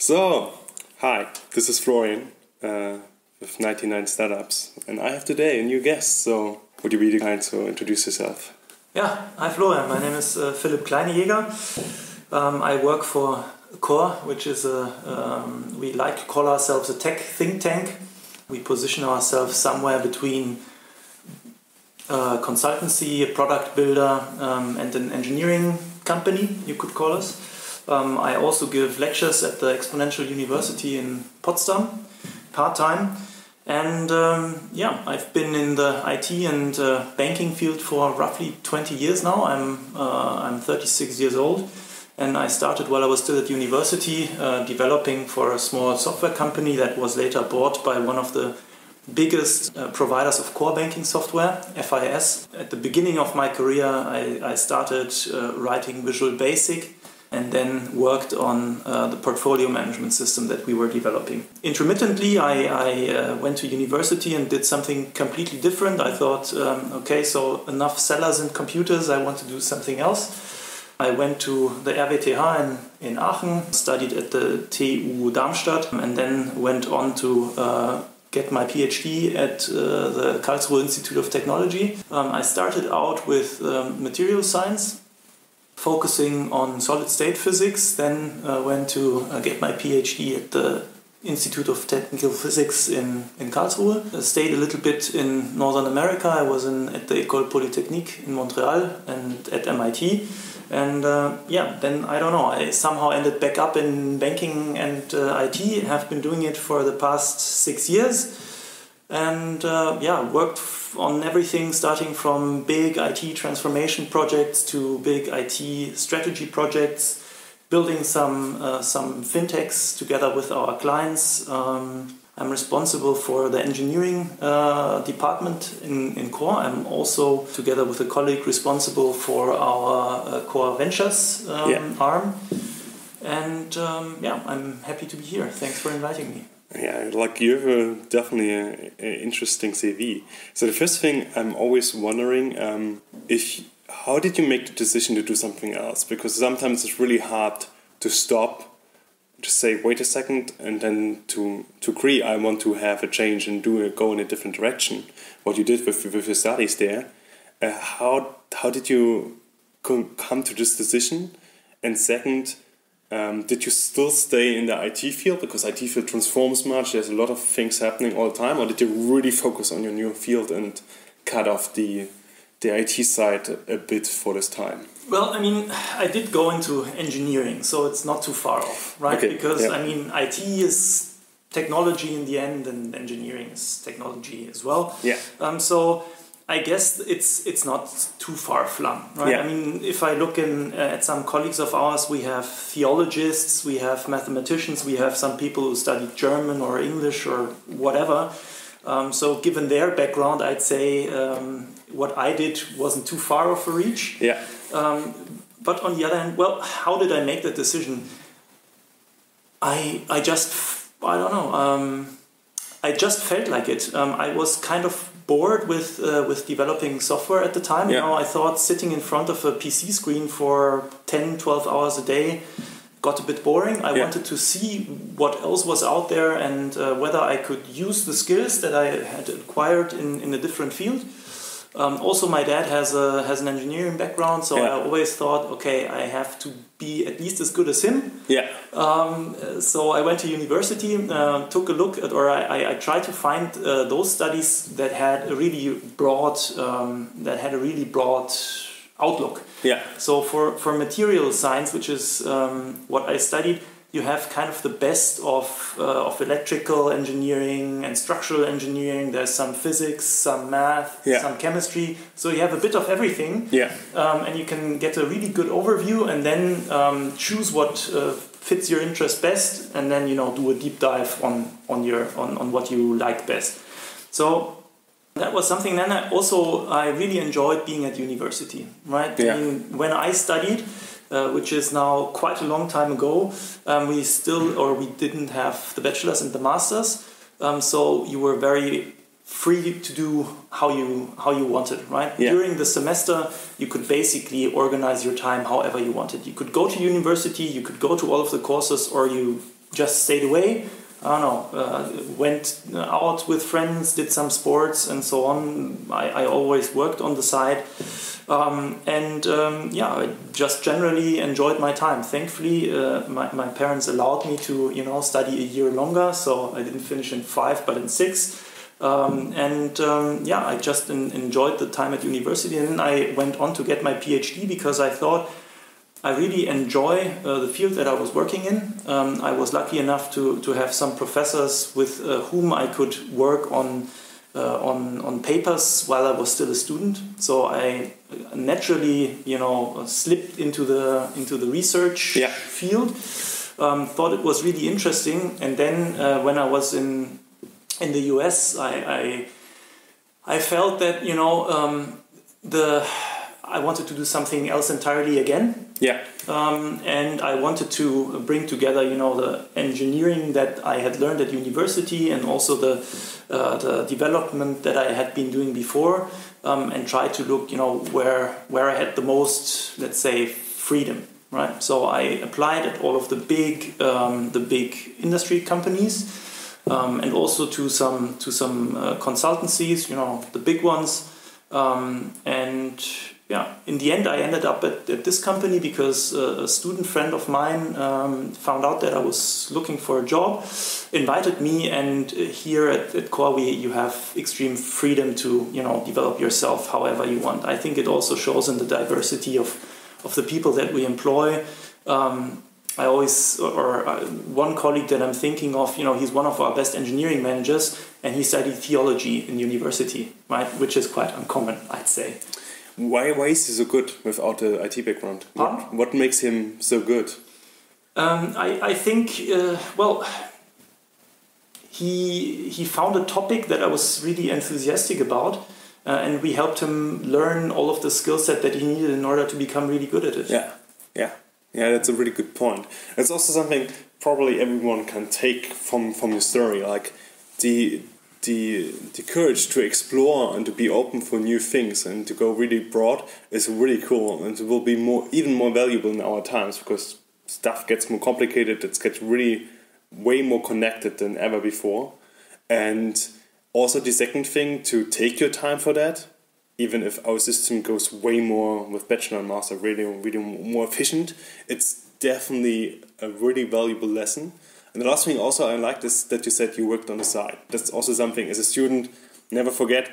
So, hi, this is Florian with 99 Startups, and I have today a new guest, so would you be kind to introduce yourself? Yeah, hi Florian, my name is Philipp Kleine Jäger. I work for Core, which is we like to call ourselves a tech think tank. We position ourselves somewhere between consultancy, a product builder, and an engineering company, you could call us. I also give lectures at the Exponential University in Potsdam, part-time. And I've been in the IT and banking field for roughly 20 years now. I'm 36 years old, and I started while I was still at university, developing for a small software company that was later bought by one of the biggest providers of core banking software, FIS. At the beginning of my career, I started writing Visual Basic, and then worked on the portfolio management system that we were developing. Intermittently, I went to university and did something completely different. I thought, so enough sellers and computers, I want to do something else. I went to the RWTH in Aachen, studied at the TU Darmstadt, and then went on to get my PhD at the Karlsruhe Institute of Technology. I started out with material science, focusing on solid-state physics, then went to get my PhD at the Institute of Technical Physics in Karlsruhe. Stayed a little bit in Northern America. I was at the École Polytechnique in Montreal and at MIT. And then I don't know, I somehow ended back up in banking and IT. Have been doing it for the past 6 years. And worked on everything starting from big IT transformation projects to big IT strategy projects, building some FinTechs together with our clients. I'm responsible for the engineering department in Core. I'm also, together with a colleague, responsible for our Core Ventures arm. And I'm happy to be here. Thanks for inviting me. Yeah, like you have definitely an interesting CV. So the first thing I'm always wondering how did you make the decision to do something else? Because sometimes it's really hard to stop, to say wait a second, and then to agree I want to have a change and go in a different direction. What you did with your studies there. How did you come to this decision? And second, did you still stay in the IT field? Because IT field transforms much, there's a lot of things happening all the time. Or did you really focus on your new field and cut off the IT side a bit for this time? Well, I did go into engineering, so it's not too far off, right? Okay. Because, IT is technology in the end, and engineering is technology as well. Yeah. So I guess it's not too far flung, right? Yeah. If I look at some colleagues of ours, we have theologists, we have mathematicians, we have some people who studied German or English or whatever. So given their background, I'd say what I did wasn't too far of a reach. Yeah. But on the other hand, well, how did I make that decision? I just felt like it. I was kind of bored with developing software at the time. Yeah. I thought sitting in front of a PC screen for 10, 12 hours a day got a bit boring. I wanted to see what else was out there and whether I could use the skills that I had acquired in a different field. Also, my dad has an engineering background, so I always thought, okay, I have to be at least as good as him. Yeah. So I went to university, took a look at, or I tried to find those studies that had a really broad, outlook. Yeah. So for material science, which is what I studied, you have kind of the best of electrical engineering and structural engineering. There's some physics, some math, some chemistry. So you have a bit of everything. Yeah. And you can get a really good overview and then choose what fits your interest best, and then do a deep dive on what you like best. So that was something. Then I really enjoyed being at university. Right. Yeah. When I studied, which is now quite a long time ago, we didn't have the bachelor's and the master's, so you were very free to do how you wanted, right? Yeah. During the semester, you could basically organize your time however you wanted. You could go to university, you could go to all of the courses, or you just stayed away. I don't know, went out with friends, did some sports and so on. I always worked on the side. I just generally enjoyed my time. Thankfully, my parents allowed me to, study a year longer. So I didn't finish in 5, but in 6. I just enjoyed the time at university. And then I went on to get my PhD because I thought I really enjoy the field that I was working in. I was lucky enough to have some professors with whom I could work on papers while I was still a student. So I naturally, slipped into the research field. Thought it was really interesting, and then when I was in the US, I felt that I wanted to do something else entirely again. Yeah. And I wanted to bring together, the engineering that I had learned at university and also the development that I had been doing before, and try to look, where I had the most, let's say, freedom, right? So I applied at all of the big industry companies, and also to some consultancies, the big ones, in the end, I ended up at this company because a student friend of mine found out that I was looking for a job, invited me, and here at CoreWe you have extreme freedom to develop yourself however you want. I think it also shows in the diversity of the people that we employ. One colleague that I'm thinking of, he's one of our best engineering managers, and he studied theology in university, right, which is quite uncommon, I'd say. Why is he so good without the IT background? What makes him so good? I think, he found a topic that I was really enthusiastic about, and we helped him learn all of the skill set that he needed in order to become really good at it. Yeah, that's a really good point. It's also something probably everyone can take from your story, like the courage to explore and to be open for new things and to go really broad is really cool, and it will be even more valuable in our times because stuff gets more complicated. It gets really way more connected than ever before. And also the second thing, to take your time for that, even if our system goes way more with bachelor and master, really more efficient, it's definitely a really valuable lesson. And the last thing also I liked is that you said you worked on the side. That's also something, as a student, never forget,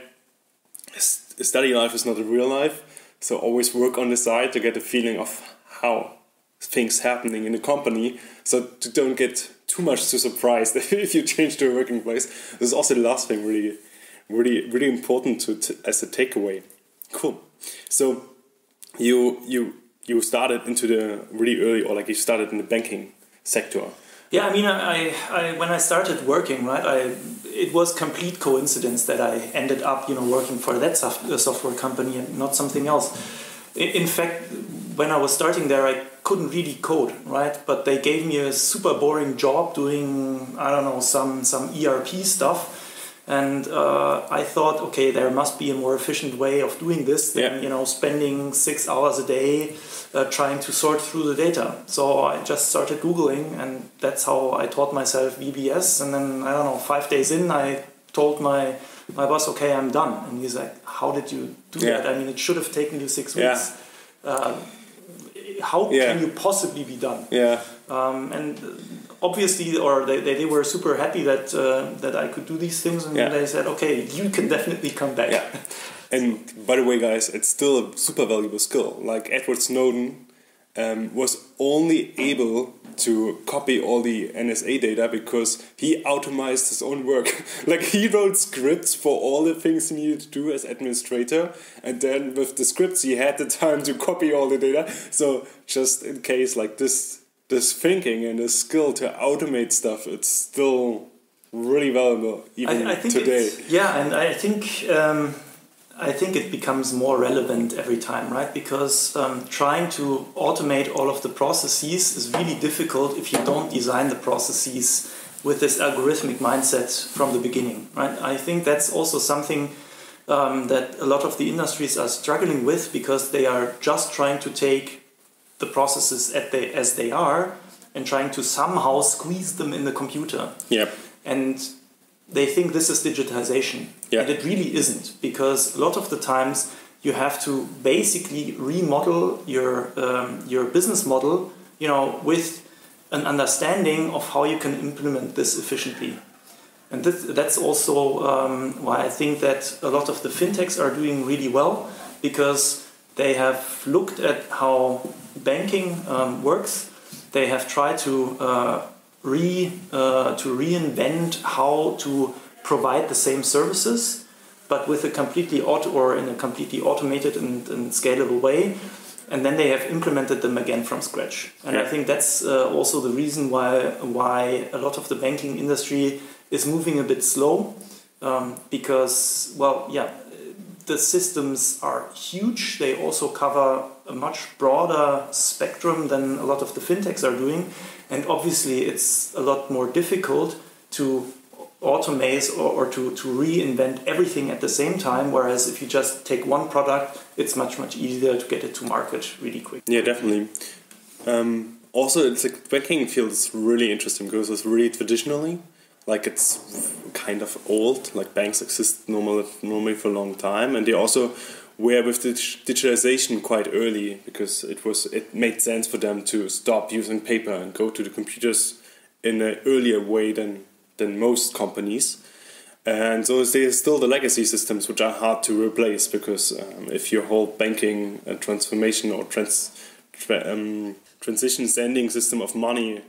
study life is not a real life. So always work on the side to get a feeling of how things happening in the company. So to don't get too much too surprised if you change to a working place. This is also the last thing really important as a takeaway. Cool. So you started into the really early, or like you started in the banking sector. Yeah, I mean, I when I started working, right, it was complete coincidence that I ended up, working for that software company and not something else. In fact, when I was starting there, I couldn't really code, right? But they gave me a super boring job doing, I don't know, some ERP stuff. And I thought, okay, there must be a more efficient way of doing this than, spending 6 hours a day trying to sort through the data. So I just started Googling, and that's how I taught myself VBS. And then, I don't know, 5 days in, I told my boss, okay, I'm done. And he's like, how did you do that? I mean, it should have taken you 6 weeks. How can you possibly be done? And obviously, or they were super happy that I could do these things, and they said, okay, you can definitely come back. And by the way, guys, it's still a super valuable skill. Like Edward Snowden was only able to copy all the NSA data because he automated his own work. Like he wrote scripts for all the things he needed to do as administrator, and then with the scripts he had the time to copy all the data. So just in case, like this thinking and this skill to automate stuff, it's still really valuable even I think today. And I think it becomes more relevant every time, right? Because trying to automate all of the processes is really difficult if you don't design the processes with this algorithmic mindset from the beginning, right? I think that's also something that a lot of the industries are struggling with, because they are just trying to take the processes as they are and trying to somehow squeeze them in the computer. Yep. And they think this is digitization. Yeah. And it really isn't, because a lot of the times you have to basically remodel your business model, with an understanding of how you can implement this efficiently. And that's also why I think that a lot of the fintechs are doing really well, because they have looked at how banking works. They have tried to reinvent how to provide the same services, but with a completely in a completely automated and scalable way. And then they have implemented them again from scratch. And I think that's also the reason why a lot of the banking industry is moving a bit slow, because, the systems are huge. They also cover a much broader spectrum than a lot of the fintechs are doing. And obviously it's a lot more difficult to automate or to reinvent everything at the same time, whereas if you just take one product, it's much easier to get it to market really quick. Yeah, definitely. Also, it's like banking field is really interesting because it's really traditionally, like it's kind of old, like banks exist normally for a long time, and they also were with digitalization quite early, because it made sense for them to stop using paper and go to the computers in an earlier way than most companies. And so there's still the legacy systems which are hard to replace, because if your whole banking transformation or transition sending system of money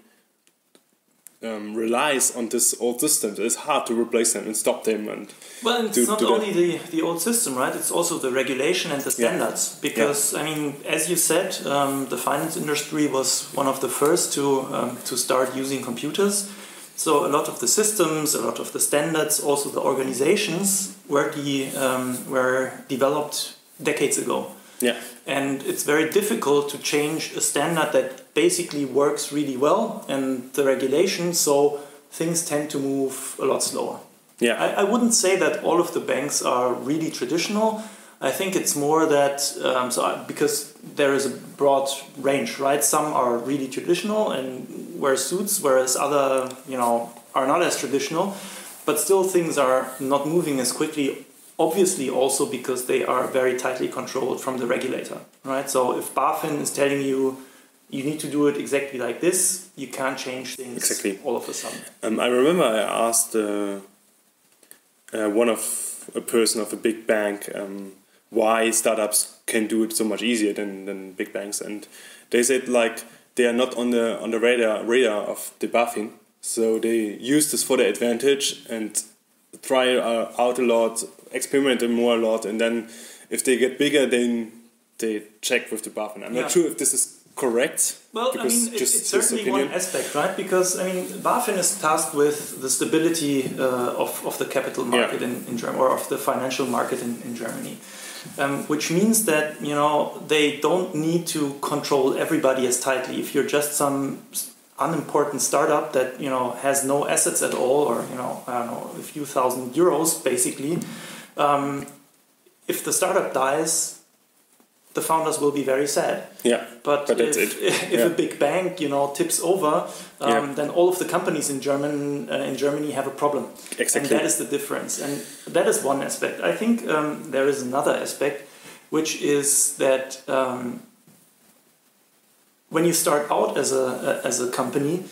relies on this old system, it's hard to replace them and stop them. And it's not only the old system, right? It's also the regulation and the standards. Yeah. Because, as you said, the finance industry was one of the first to start using computers. So a lot of the systems, a lot of the standards, also the organizations were developed decades ago. Yeah. And it's very difficult to change a standard that basically works really well, and the regulation, so things tend to move a lot slower. Yeah. I wouldn't say that all of the banks are really traditional. I think it's more that, because there is a broad range, right? Some are really traditional and wear suits, whereas other, are not as traditional. But still things are not moving as quickly, obviously also because they are very tightly controlled from the regulator, right? So if BaFin is telling you, you need to do it exactly like this, you can't change things all of a sudden. I remember I asked a person of a big bank why startups can do it so much easier than big banks, and they said like they are not on the radar of the BaFin, so they use this for their advantage and try out a lot, experiment more a lot, and then if they get bigger, then they check with the BaFin. I'm not sure if this is correct. Well, it's certainly one aspect, right? Because BaFin is tasked with the stability of the capital market in Germany, or of the financial market in Germany, which means that they don't need to control everybody as tightly. If you're just some unimportant startup that has no assets at all, or I don't know, a few thousand euros basically, if the startup dies, the founders will be very sad. Yeah, but if a big bank, tips over, then all of the companies in Germany have a problem. Exactly. And that is the difference. And that is one aspect. I think there is another aspect, which is that when you start out as a company,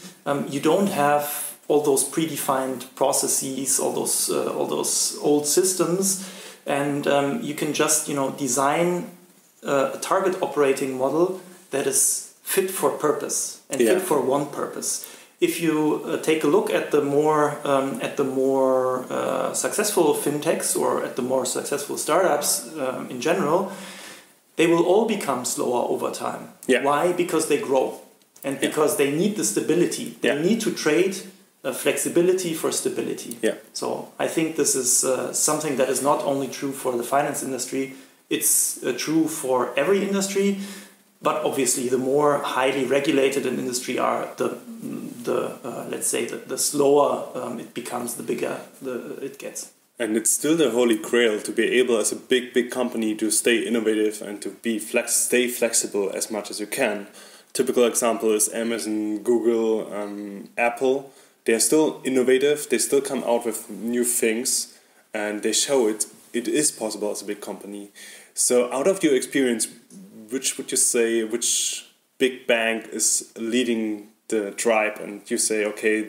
you don't have all those predefined processes, all those old systems, and you can just design a target operating model that is fit for purpose and fit for one purpose. If you take a look at the more successful fintechs, or at the more successful startups in general, they will all become slower over time. Yeah. Why? Because they grow, and because they need the stability. They need to trade flexibility for stability. Yeah. So I think this is something that is not only true for the finance industry. It's true for every industry, but obviously the more highly regulated an industry are, the slower it becomes, the bigger it gets. And it's still the holy grail to be able, as a big company, to stay innovative and to be stay flexible as much as you can, typical example is Amazon, Google, Apple. They're still innovative. They still come out with new things, and they show it is possible as a big company. So out of your experience, which would you say, which big bank is leading the tribe, and you say, okay,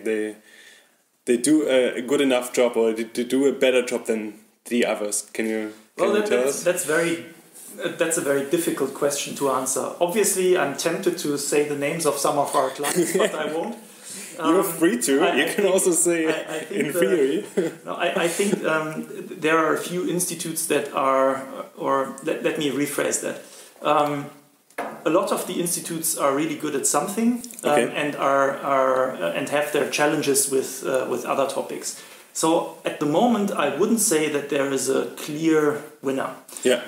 they do a good enough job, or they do a better job than the others? Can you tell us? That's a very difficult question to answer. Obviously, I'm tempted to say the names of some of our clients, but I won't. You're free to. You can also say in theory. I think there are a few institutes that are, or let me rephrase that. A lot of the institutes are really good at something, and and have their challenges with other topics. So at the moment, I wouldn't say that there is a clear winner. Yeah.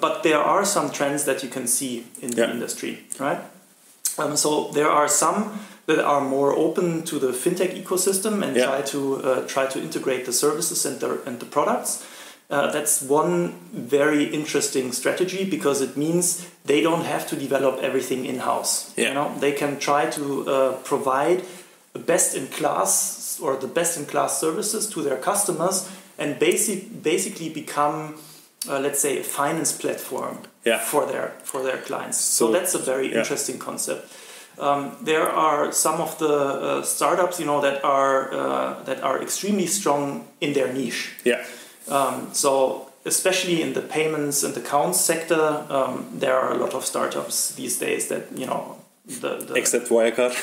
But there are some trends that you can see in the industry, right? So there are some that are more open to the FinTech ecosystem and try to integrate the services and the products. That's one very interesting strategy, because it means they don't have to develop everything in-house. Yeah. You know, they can try to provide the best-in-class services to their customers, and basically become, let's say, a finance platform for their clients. So that's a very interesting concept. There are some of the startups, that are extremely strong in their niche. Yeah. So especially in the payments and accounts sector, there are a lot of startups these days that except Wirecard.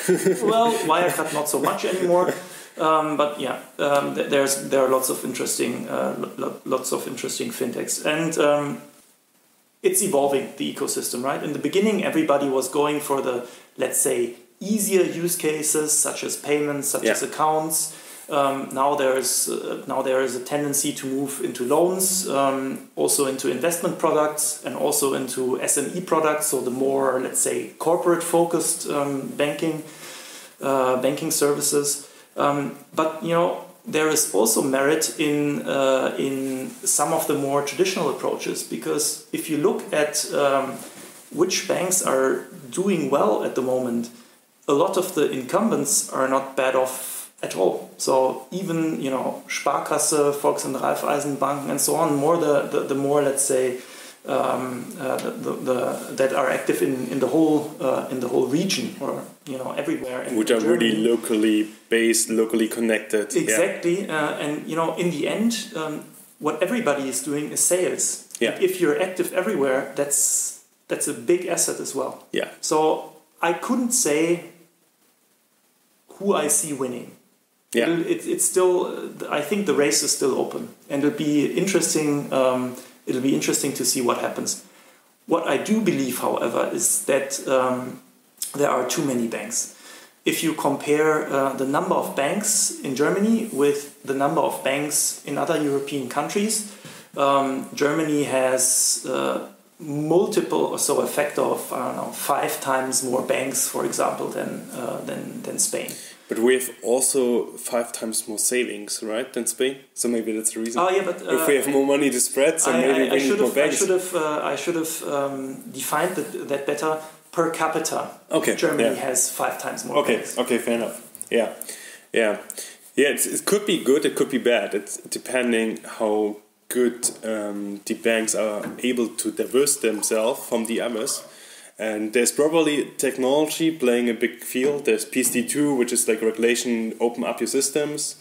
Well, Wirecard not so much anymore, but there are lots of interesting fintechs, and it's evolving, the ecosystem, right? In the beginning, everybody was going for the, let's say, easier use cases such as payments, such as accounts. Now there is a tendency to move into loans, also into investment products, and also into SME products. So the more, let's say, corporate focused banking services. But there is also merit in some of the more traditional approaches, because if you look at which banks are doing well at the moment, a lot of the incumbents are not bad off at all. So even Sparkasse, Volks- und Raiffeisenbanken, and so on, the more, let's say, that are active in the whole region, or everywhere. Which are really locally based, locally connected. Exactly, and in the end, what everybody is doing is sales. Yeah. And if you're active everywhere, that's a big asset as well. Yeah. So I couldn't say who I see winning. Yeah. It's still. I think the race is still open, and it'll be interesting. It'll be interesting to see what happens. What I do believe, however, is that there are too many banks. If you compare the number of banks in Germany with the number of banks in other European countries, Germany has multiple, so a factor of 5 times more banks, for example, than Spain. But we have also 5 times more savings, right, than Spain. So maybe that's the reason. Oh yeah, but if we have more money to spread, so maybe we need more banks. I should have defined that better. Per capita, Germany has 5 times more banks. Okay, fair enough. Yeah. It could be good. It could be bad. It's depending how good the banks are able to diverse themselves from the others. And there's probably technology playing a big field. There's PSD2, which is like regulation, open up your systems.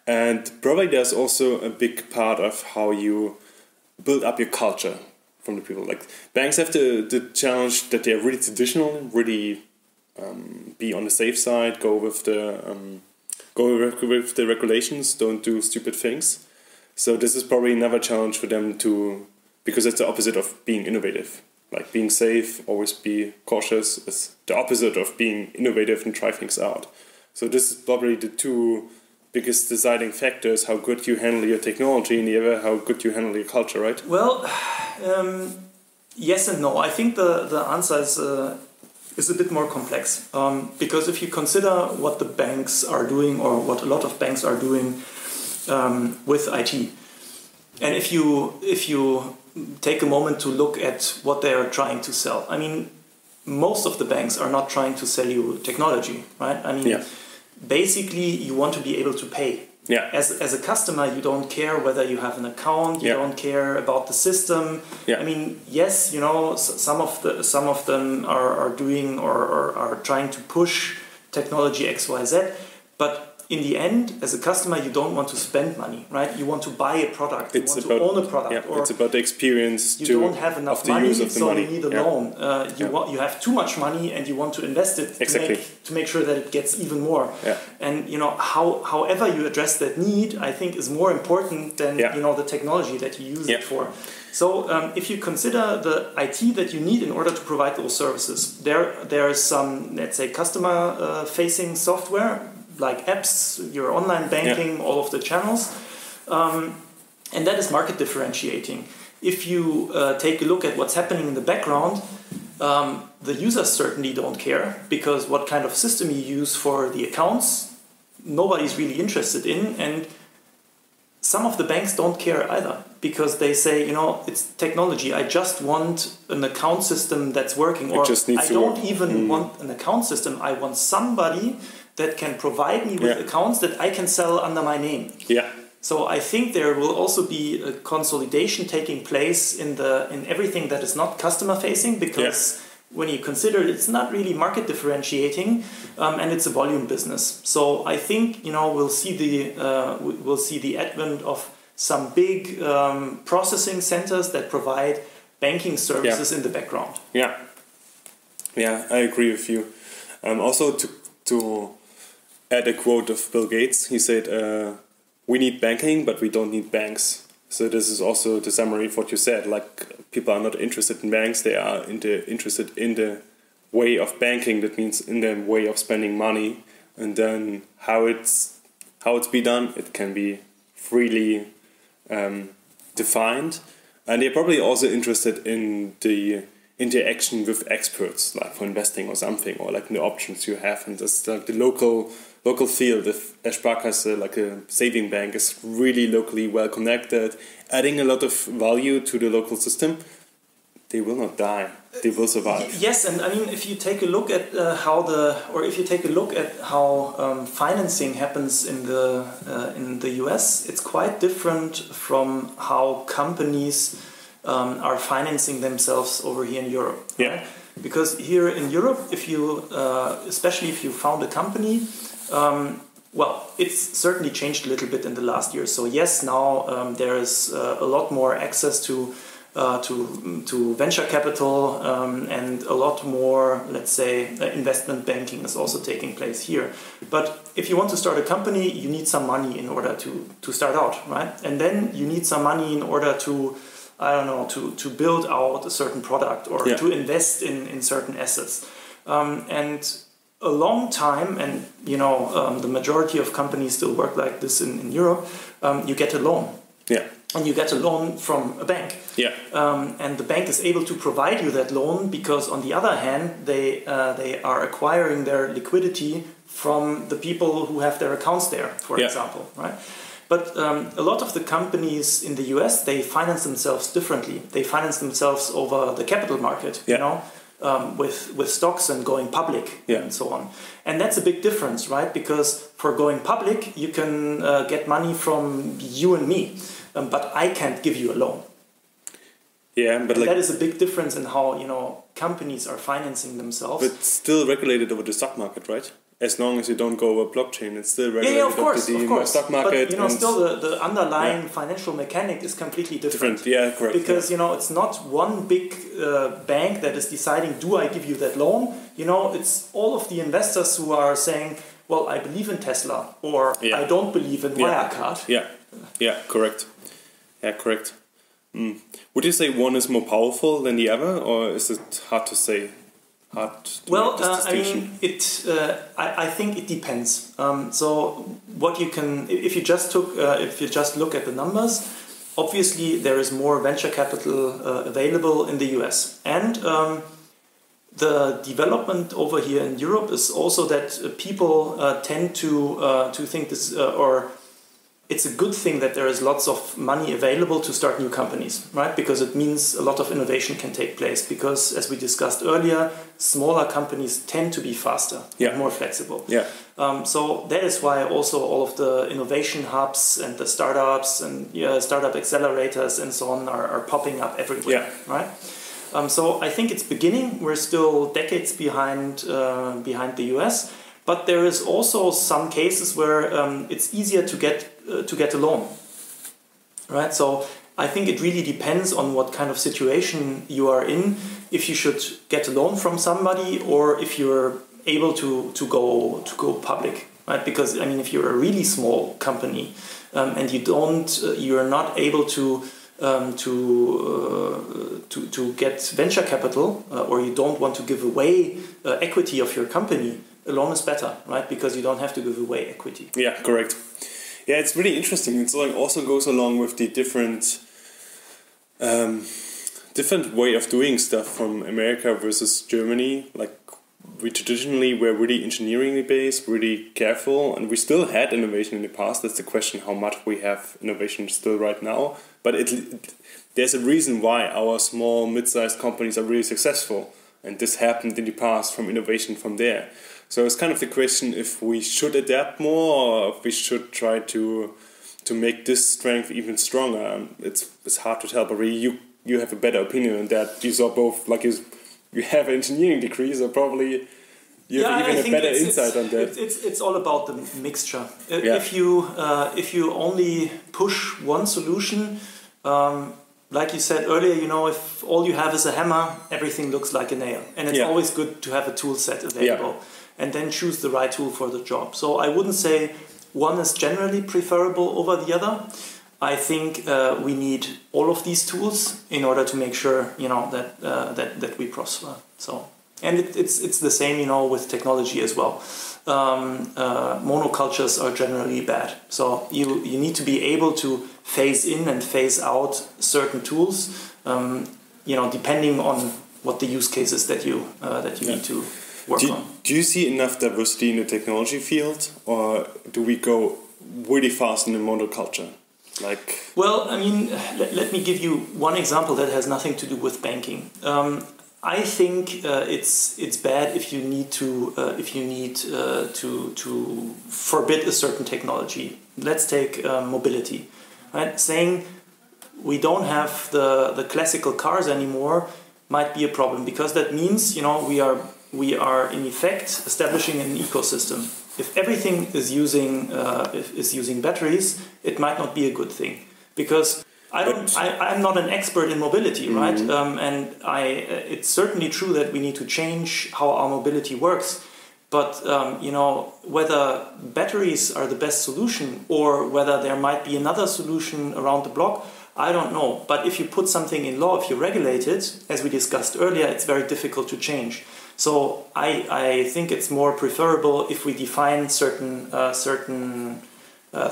And probably there's also a big part of how you build up your culture from the people. Like banks have the challenge that they're really traditional, really be on the safe side, go with the regulations, don't do stupid things. So this is probably another challenge for them because it's the opposite of being innovative. Like being safe, always be cautious is the opposite of being innovative and try things out. So this is probably the 2 biggest deciding factors: how good you handle your technology, and the other how good you handle your culture, right? Well, yes and no. I think the answer is a bit more complex, because if you consider what the banks are doing, or what a lot of banks are doing with IT, and if you take a moment to look at what they are trying to sell. I mean, most of the banks are not trying to sell you technology, right? I mean, basically, you want to be able to pay. Yeah. As a customer, you don't care whether you have an account. You don't care about the system. Yeah. I mean, yes, you know, some of them are doing or are trying to push technology X, Y, Z, but in the end, as a customer, you don't want to spend money, right? You want to buy a product. You want to own a product. Yeah, it's about the experience. You don't have enough money, so you need a loan. You have too much money, and you want to invest it to make sure that it gets even more. Yeah. And you know, however you address that need, I think is more important than you know the technology that you use it for. So if you consider the IT that you need in order to provide those services, there is some, let's say, customer-facing software, like apps, your online banking, all of the channels. And that is market differentiating. If you take a look at what's happening in the background, the users certainly don't care, because what kind of system you use for the accounts, nobody's really interested in. And some of the banks don't care either, because they say, you know, it's technology. I just want an account system that's working. Or I don't even want an account system. I want somebody that can provide me with accounts that I can sell under my name. Yeah. So I think there will also be a consolidation taking place in everything that is not customer facing, because when you consider it, it's not really market differentiating, and it's a volume business. So I think, you know, we'll see the advent of some big processing centers that provide banking services in the background. Yeah, I agree with you. Also to add a quote of Bill Gates, he said, "We need banking, but we don't need banks." So this is also the summary of what you said. Like, people are not interested in banks; they are interested in the way of banking. That means in the way of spending money, and then how it's be done. It can be freely defined, and they're probably also interested in the interaction with experts, like for investing or something, or like the options you have, and just like the local field. If a Sparkasse, like a saving bank, is really locally well connected, adding a lot of value to the local system, they will not die. They will survive. Yes, and I mean, if you take a look at how financing happens in the US, it's quite different from how companies are financing themselves over here in Europe. Yeah. Right? Because here in Europe, especially if you found a company, well, it's certainly changed a little bit in the last year. So yes, now there is a lot more access to venture capital, and a lot more, let's say, investment banking is also taking place here. But if you want to start a company, you need some money in order to start out, right? And then you need some money in order to, I don't know, to build out a certain product, or to invest in certain assets. And a long time, and you know, the majority of companies still work like this in Europe, you get a loan. Yeah. And you get a loan from a bank. Yeah. And the bank is able to provide you that loan because, on the other hand, they are acquiring their liquidity from the people who have their accounts there, for example, right? But a lot of the companies in the US, they finance themselves differently. They finance themselves over the capital market, you know, with stocks and going public and so on. And that's a big difference, right? Because for going public, you can get money from you and me. But I can't give you a loan. Yeah, but like, that is a big difference in how, you know, companies are financing themselves. But still regulated over the stock market, right? As long as you don't go over blockchain, it's still regulated over the stock market. But you know, still the underlying financial mechanic is completely different. Yeah, correct. Because you know, it's not one big bank that is deciding, do I give you that loan? You know, it's all of the investors who are saying, well, I believe in Tesla, or I don't believe in Wirecard. Yeah, correct. Yeah, correct. Would you say one is more powerful than the other, or is it hard to say? I mean, I think it depends. So what you can, if you just look at the numbers, obviously there is more venture capital available in the US, and the development over here in Europe is also that people tend to think this or it's a good thing that there is lots of money available to start new companies, right? Because it means a lot of innovation can take place. Because as we discussed earlier, smaller companies tend to be faster, and more flexible. Yeah. So that is why also all of the innovation hubs and the startups and startup accelerators and so on are popping up everywhere, right? So I think it's beginning. We're still decades behind the US. But there is also some cases where it's easier to get a loan, right? So I think it really depends on what kind of situation you are in, if you should get a loan from somebody or if you're able to go public, right? Because I mean, if you're a really small company and you're not able to get venture capital or you don't want to give away equity of your company, a loan is better, right? Because you don't have to give away equity. Yeah, correct. Yeah, it's really interesting. It's like also goes along with the different way of doing stuff from America versus Germany. Like we traditionally were really engineering based, really careful, and we still had innovation in the past. That's the question: how much we have innovation still right now? But there's a reason why our small, mid-sized companies are really successful, and this happened in the past from innovation from there. So it's kind of the question if we should adapt more or if we should try to make this strength even stronger. It's hard to tell, but really you have a better opinion on that. You saw both, like you have an engineering degree, so probably you have even a better insight on that. It's all about the mixture. If you only push one solution, like you said earlier, if all you have is a hammer, everything looks like a nail, and it's always good to have a tool set available. Yeah. And then choose the right tool for the job. So I wouldn't say one is generally preferable over the other. I think we need all of these tools in order to make sure that we prosper. So and it's the same with technology as well. Monocultures are generally bad. So you need to be able to phase in and phase out certain tools, depending on what the use cases that you need to. Do you see enough diversity in the technology field, or do we go really fast in the monoculture? Well, I mean, let me give you one example that has nothing to do with banking. I think it's bad if you need to forbid a certain technology. Let's take mobility, right? Saying we don't have the classical cars anymore might be a problem, because that means we are in effect establishing an ecosystem. If everything is using batteries, it might not be a good thing, because I'm not an expert in mobility, right? And it's certainly true that we need to change how our mobility works. But whether batteries are the best solution or whether there might be another solution around the block, I don't know. But if you put something in law, if you regulate it, as we discussed earlier, it's very difficult to change. So I think it's more preferable if we define certain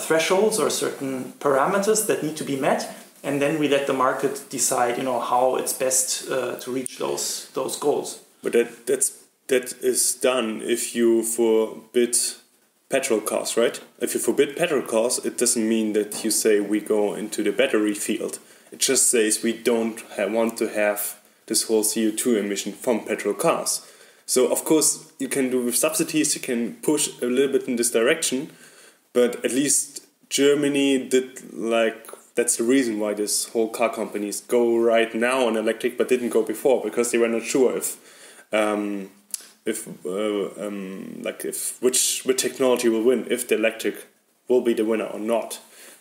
thresholds or certain parameters that need to be met, and then we let the market decide, how it's best to reach those goals. But that is done if you forbid petrol cars, right? If you forbid petrol cars, it doesn't mean that you say we go into the battery field. It just says we don't want to have this whole CO2 emission from petrol cars. So of course you can do with subsidies, you can push a little bit in this direction, but at least Germany did that's the reason why this whole car companies go right now on electric but didn't go before, because they were not sure which technology will win, if the electric will be the winner or not.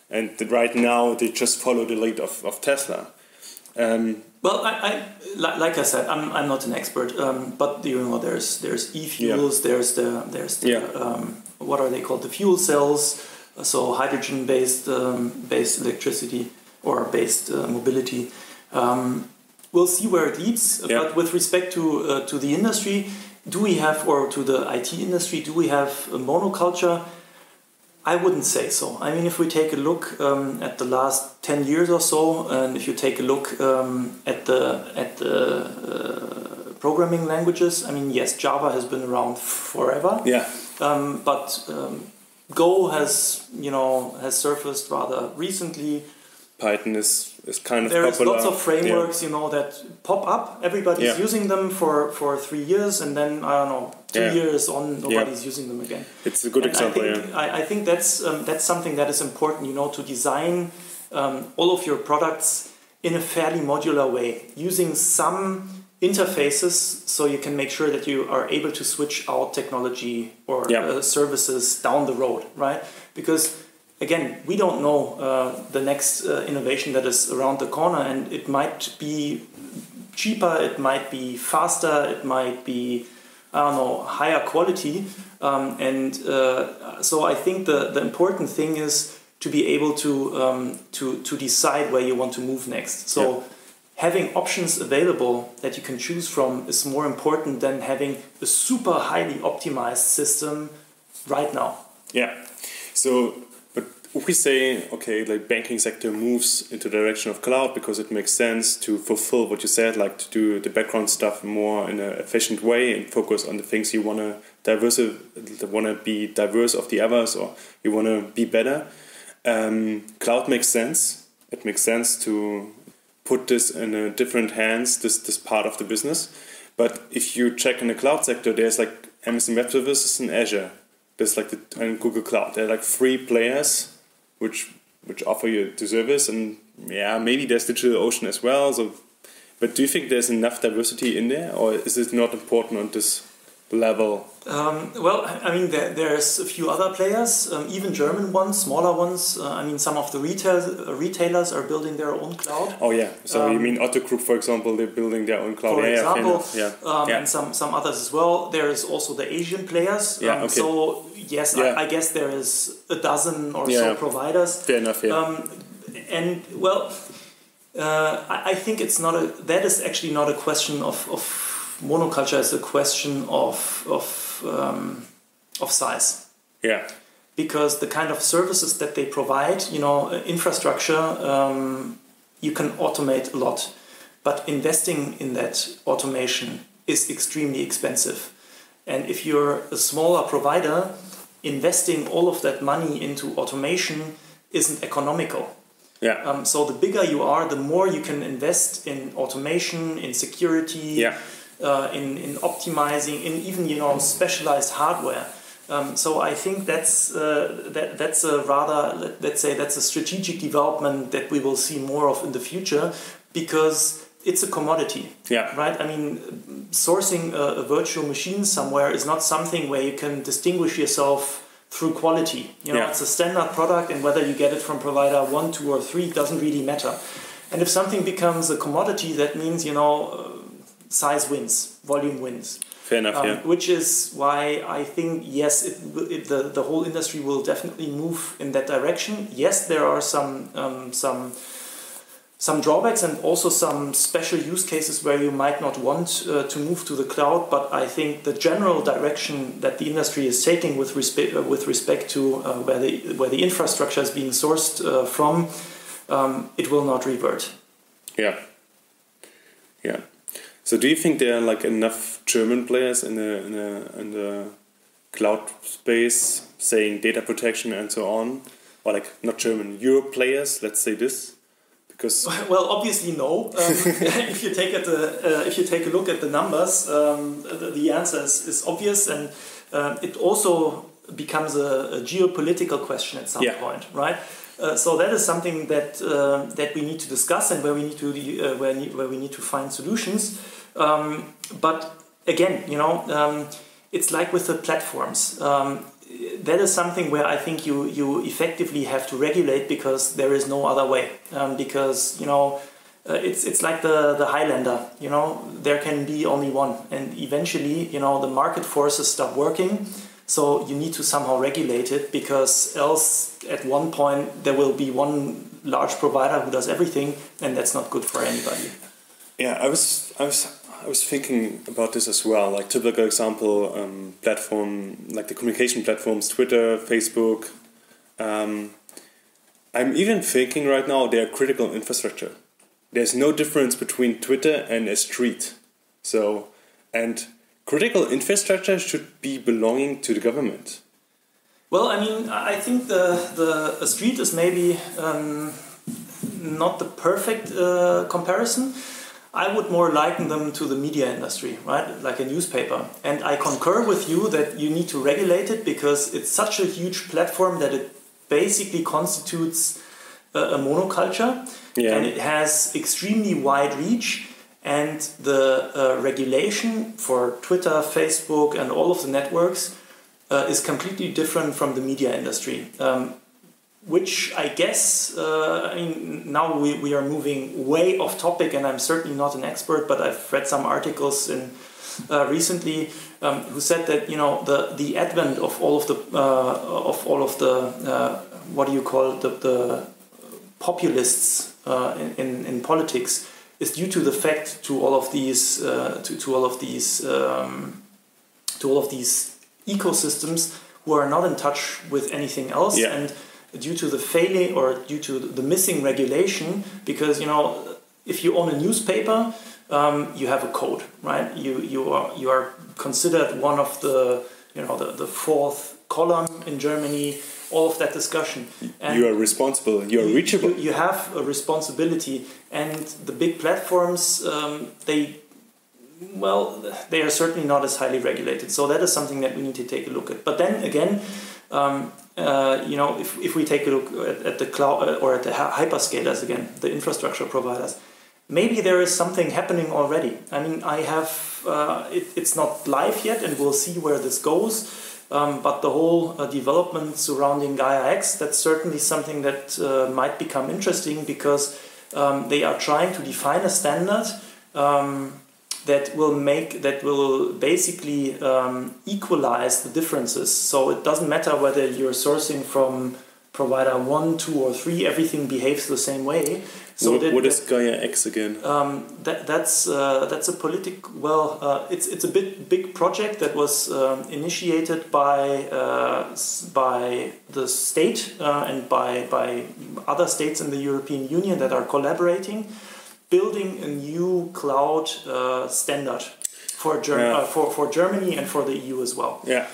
And right now they just follow the lead of Tesla. Well, like I said, I'm not an expert, but there's e-fuels, there's the what are they called, the fuel cells, so hydrogen based electricity or based mobility. We'll see where it leads. But with respect to the industry, do we have, or to the IT industry, do we have a monoculture? I wouldn't say so. I mean, if we take a look at the last 10 years or so, and if you take a look at the programming languages, I mean, yes, Java has been around forever. Yeah. But Go has surfaced rather recently. Python is kind of there popular. There is lots of frameworks, that pop up. Everybody's using them for 3 years, and then, I don't know, 2 years on, nobody's using them again. It's a good example, I think that's something that is important, to design all of your products in a fairly modular way, using some interfaces so you can make sure that you are able to switch out technology or services down the road, right? Because again, we don't know the next innovation that is around the corner, and it might be cheaper, it might be faster, it might be, higher quality. So I think the important thing is to be able to decide where you want to move next. So having options available that you can choose from is more important than having a super highly optimized system right now. Yeah. So, but if we say, okay, like banking sector moves into the direction of cloud because it makes sense to fulfill what you said, like to do the background stuff more in an efficient way and focus on the things you want to be diverse of the others, or you want to be better. Cloud makes sense. It makes sense to put this in a different hands, this part of the business. But if you check in the cloud sector, there's like Amazon Web Services and Azure. There's like and Google Cloud. There are like 3 players which offer you the service, and maybe there's DigitalOcean as well. So, but do you think there's enough diversity in there, or is it not important on this level? Well, I mean, there's a few other players, even German ones, smaller ones. Some of the retailers are building their own cloud. Oh yeah, so you mean Otto Group, for example, they're building their own cloud. For example, and some others as well. There is also the Asian players. Okay. So yes, I guess there is a dozen or so providers. Fair enough. Yeah. And well, I think that is actually not a question of monoculture. Is a question of size. Yeah. Because the kind of services that they provide, infrastructure, you can automate a lot, but investing in that automation is extremely expensive. And if you're a smaller provider, investing all of that money into automation isn't economical. Yeah. So the bigger you are, the more you can invest in automation, in security, in optimizing, in even specialized hardware. So I think that's a rather, let's say, that's a strategic development that we will see more of in the future, because it's a commodity. Yeah. Right. I mean, sourcing a virtual machine somewhere is not something where you can distinguish yourself through quality. It's a standard product, and whether you get it from provider 1, 2, or 3 doesn't really matter. And if something becomes a commodity, that means size wins, volume wins. Fair enough. Which is why I think the whole industry will definitely move in that direction. Yes, there are some drawbacks and also some special use cases where you might not want to move to the cloud, but I think the general direction that the industry is taking with respect to where the infrastructure is being sourced from, it will not revert. Yeah. So do you think there are like enough German players in the cloud space, saying data protection and so on, or like not German, Europe players? Let's say this. Well, obviously no. If you take a look at the numbers, the answer is obvious, and it also becomes a geopolitical question at some point, right? So that is something that we need to discuss, and where we need to find solutions. But again, it's like with the platforms. That is something where I think you effectively have to regulate, because there is no other way. Because it's like the Highlander. There can be only one, and eventually the market forces stop working. So you need to somehow regulate it, because else at one point there will be one large provider who does everything, and that's not good for anybody. Yeah, I was thinking about this as well. Like typical example, platform like the communication platforms, Twitter, Facebook. I'm even thinking right now they are critical infrastructure. There's no difference between Twitter and a street. And critical infrastructure should be belonging to the government. Well, I mean, I think the street is maybe not the perfect comparison. I would more liken them to the media industry, right? Like a newspaper. And I concur with you that you need to regulate it because it's such a huge platform that it basically constitutes a monoculture. Yeah. And it has extremely wide reach. And the regulation for Twitter, Facebook, and all of the networks is completely different from the media industry. Which I guess, I mean, now we are moving way off topic, and I'm certainly not an expert, but I've read some articles recently who said that the advent of all of the what do you call it, the populists in politics is due to the fact to all of these ecosystems who are not in touch with anything else. Yeah. And due to the failing or due to the missing regulation, because if you own a newspaper, you have a code, right? You are considered one of the the fourth column in Germany. All of that discussion. And you are responsible. You are reachable. You have a responsibility, and the big platforms they are certainly not as highly regulated. So that is something that we need to take a look at. But then again. If we take a look at the cloud or at the hyperscalers again, the infrastructure providers, maybe there is something happening already. I mean, I have it's not live yet, and we'll see where this goes. But the whole development surrounding Gaia X, that's certainly something that might become interesting because they are trying to define a standard that will basically equalize the differences. So it doesn't matter whether you're sourcing from provider 1, 2, or 3. Everything behaves the same way. So what is Gaia X again? That's a it's a big project that was initiated by the state and by other states in the European Union that are collaborating. Building a new cloud standard for Germany and for the EU as well. Yeah.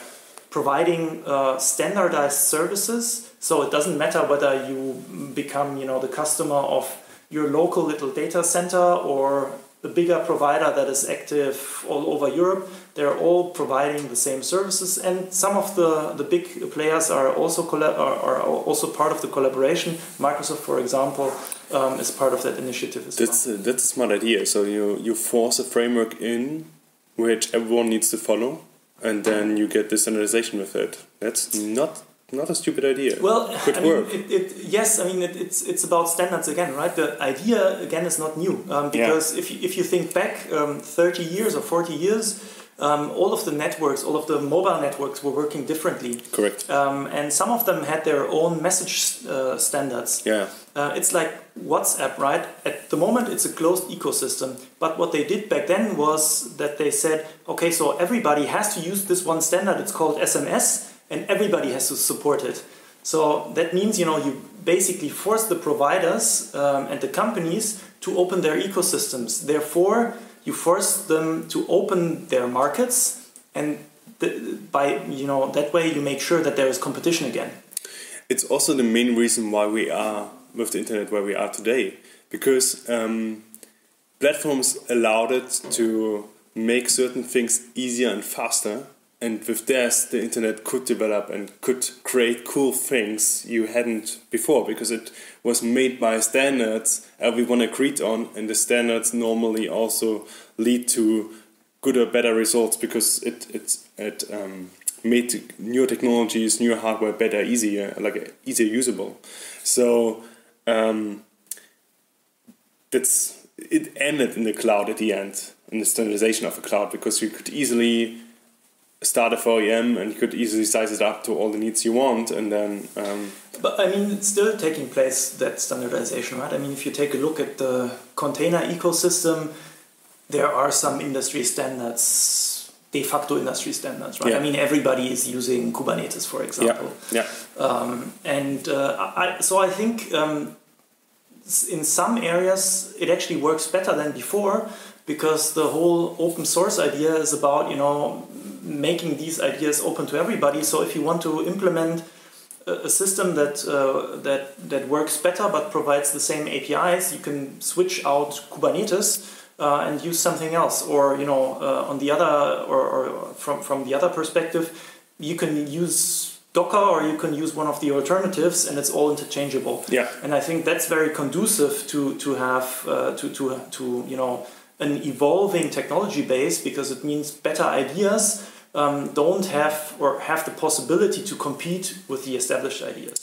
Providing standardized services, so it doesn't matter whether you become the customer of your local little data center or a bigger provider that is active all over Europe. They're all providing the same services, and some of the big players are also part of the collaboration. Microsoft, for example, is part of that initiative as well. That's a smart idea. So you force a framework in which everyone needs to follow, and then you get the standardization with it. That's not a stupid idea. Well, work. It's about standards again, right? The idea again is not new because if you think back 30 years or 40 years, all of the networks, all of the mobile networks were working differently. Correct. And some of them had their own message standards. Yeah. It's like WhatsApp, right? At the moment, it's a closed ecosystem. But what they did back then was that they said, okay, so everybody has to use this one standard. It's called SMS, and everybody has to support it. So that means, you basically force the providers and the companies to open their ecosystems. Therefore, you force them to open their markets, and that way you make sure that there is competition again. It's also the main reason why we are with the internet where we are today, because platforms allowed it to make certain things easier and faster, and with this the internet could develop and could create cool things you hadn't before, because it was made by standards everyone agreed on, and the standards normally also lead to good or better results because it made new technologies, new hardware better, easier usable. So it ended in the cloud at the end, in the standardization of the cloud, because you could easily start a OEM and you could easily size it up to all the needs you want, and then. But I mean, it's still taking place, that standardization, right? I mean, if you take a look at the container ecosystem, there are some industry standards, de facto industry standards, right? Yeah. I mean, everybody is using Kubernetes, for example. Yeah. So I think in some areas it actually works better than before, because the whole open source idea is about, making these ideas open to everybody. So if you want to implement a system that works better but provides the same APIs, you can switch out Kubernetes and use something else. Or on the other, or from the other perspective, you can use Docker or you can use one of the alternatives, and it's all interchangeable. Yeah. And I think that's very conducive to have an evolving technology base, because it means better ideas don't have the possibility to compete with the established ideas.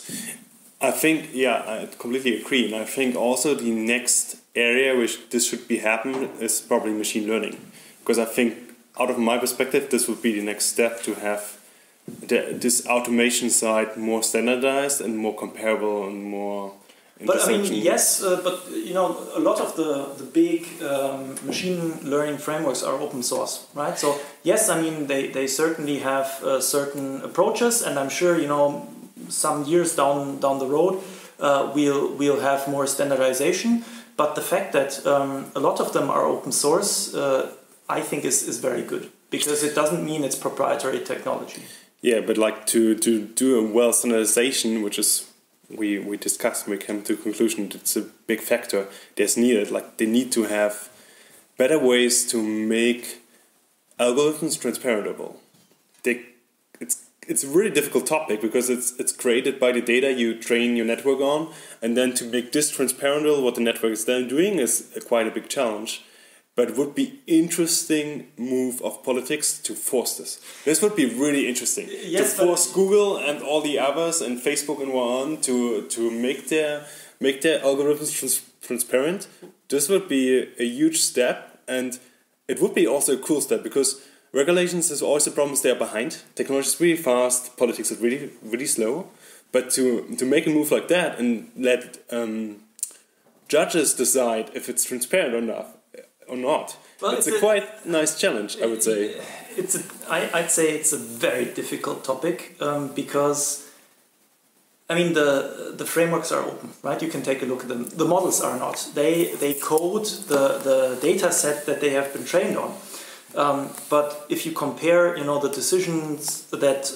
I think, I completely agree. And I think also the next area which this should be happening is probably machine learning. Because I think, out of my perspective, this would be the next step to have this automation side more standardized and more comparable and more. But I mean, yes, but a lot of the big machine learning frameworks are open source, right? So yes, I mean they certainly have certain approaches, and I'm sure some years down the road we'll have more standardization. But the fact that a lot of them are open source, I think is very good, because it doesn't mean it's proprietary technology. Yeah, but like to do a well standardization, which is we discussed, we came to the conclusion that it's a big factor. There's needed, like they need to have better ways to make algorithms transparentable. It's a really difficult topic, because it's created by the data you train your network on, and then to make this transparent, what the network is then doing, is quite a big challenge. But it would be interesting move of politics to force this. This would be really interesting. Yes, to force Google and all the others and Facebook and on to make their algorithms transparent. This would be a huge step, and it would be also a cool step, because regulations is always a problem. They are behind. Technology is really fast. Politics is really really slow. But to make a move like that and let judges decide if it's transparent or not. Well, it's a quite nice challenge, I would say. I'd say it's a very difficult topic, because I mean the frameworks are open, right? You can take a look at them. The models are not. They code the data set that they have been trained on. But if you compare, the decisions that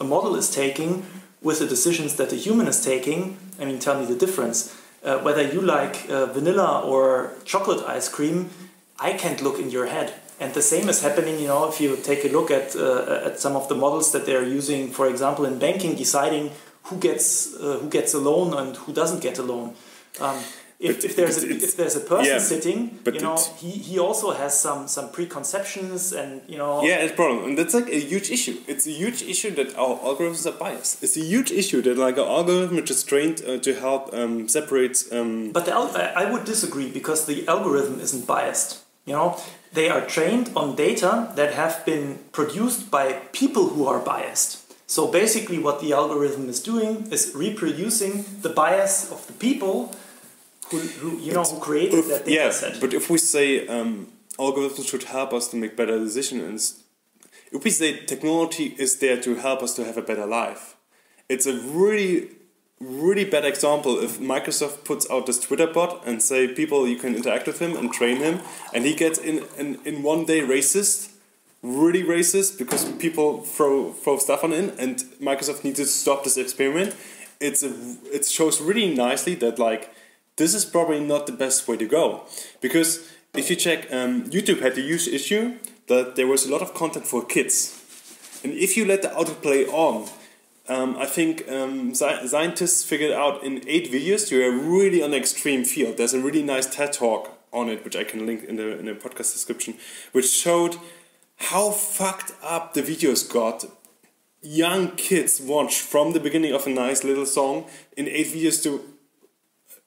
a model is taking with the decisions that a human is taking, I mean, tell me the difference. Whether you like vanilla or chocolate ice cream, I can't look in your head. And the same is happening, if you take a look at some of the models that they're using, for example, in banking, deciding who gets a loan and who doesn't get a loan. If there's a person sitting, he also has some preconceptions and Yeah, it's a problem, and that's like a huge issue. It's a huge issue that our algorithms are biased. It's a huge issue that like our algorithm which is trained to help separate. But I would disagree, because the algorithm isn't biased. They are trained on data that have been produced by people who are biased. So basically, what the algorithm is doing is reproducing the bias of the people who created that data set. But if we say algorithms should help us to make better decisions, if we say technology is there to help us to have a better life, it's a really, really bad example if Microsoft puts out this Twitter bot and say people, you can interact with him and train him, and he gets in one day really racist, because people throw stuff on him, and Microsoft needs to stop this experiment. It shows really nicely that like, this is probably not the best way to go, because if you check, YouTube had a huge issue that there was a lot of content for kids, and if you let the autoplay on, I think scientists figured out in 8 videos you are really on the extreme field. There's a really nice TED talk on it, which I can link in the podcast description, which showed how fucked up the videos got. Young kids watch from the beginning of a nice little song in 8 videos to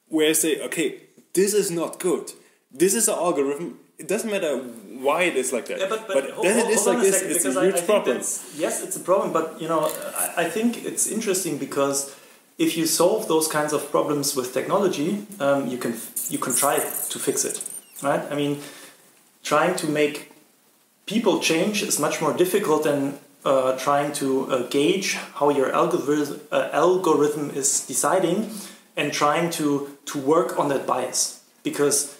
where I say, okay, this is not good. This is an algorithm. It doesn't matter why it is like that. Yeah, but then it is like this. It's a huge problem. Yes, it's a problem. But I think it's interesting, because if you solve those kinds of problems with technology, you can try to fix it, right? I mean, trying to make people change is much more difficult than trying to gauge how your algorithm is deciding, and trying to work on that bias. Because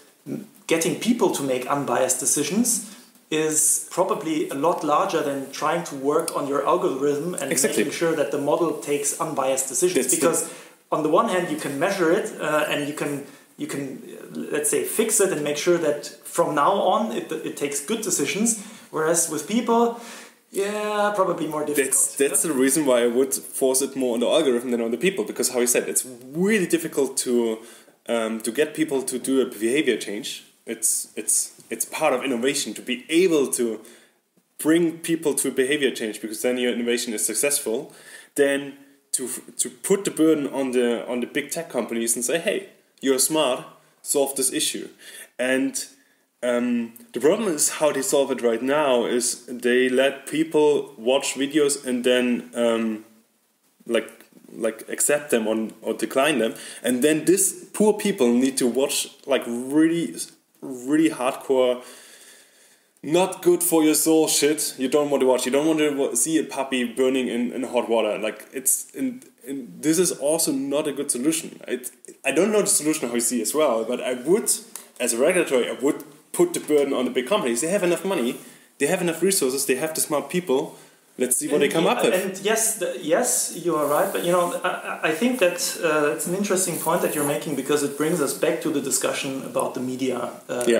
getting people to make unbiased decisions is probably a lot larger than trying to work on your algorithm and making sure that the model takes unbiased decisions. Because on the one hand, you can measure it and you can let's say fix it and make sure that from now on it takes good decisions. Whereas with people, yeah, probably more difficult. That's the reason why I would force it more on the algorithm than on the people, because how you said, it's really difficult to get people to do a behavior change. It's part of innovation to be able to bring people to a behavior change, because then your innovation is successful. Then to put the burden on the big tech companies and say, hey, you're smart, solve this issue. And the problem is how they solve it right now is they let people watch videos and then like accept them or decline them, and then this poor people need to watch like really hardcore, not good for your soul shit you don't want to watch. You don't want to see a puppy burning in hot water. Like this is also not a good solution. I don't know the solution how you see as well, but I would, as a regulatory, I would put the burden on the big companies. They have enough money, they have enough resources, they have the smart people. Let's see what they come up with. And yes, you are right. But I think that it's an interesting point that you're making, because it brings us back to the discussion about the media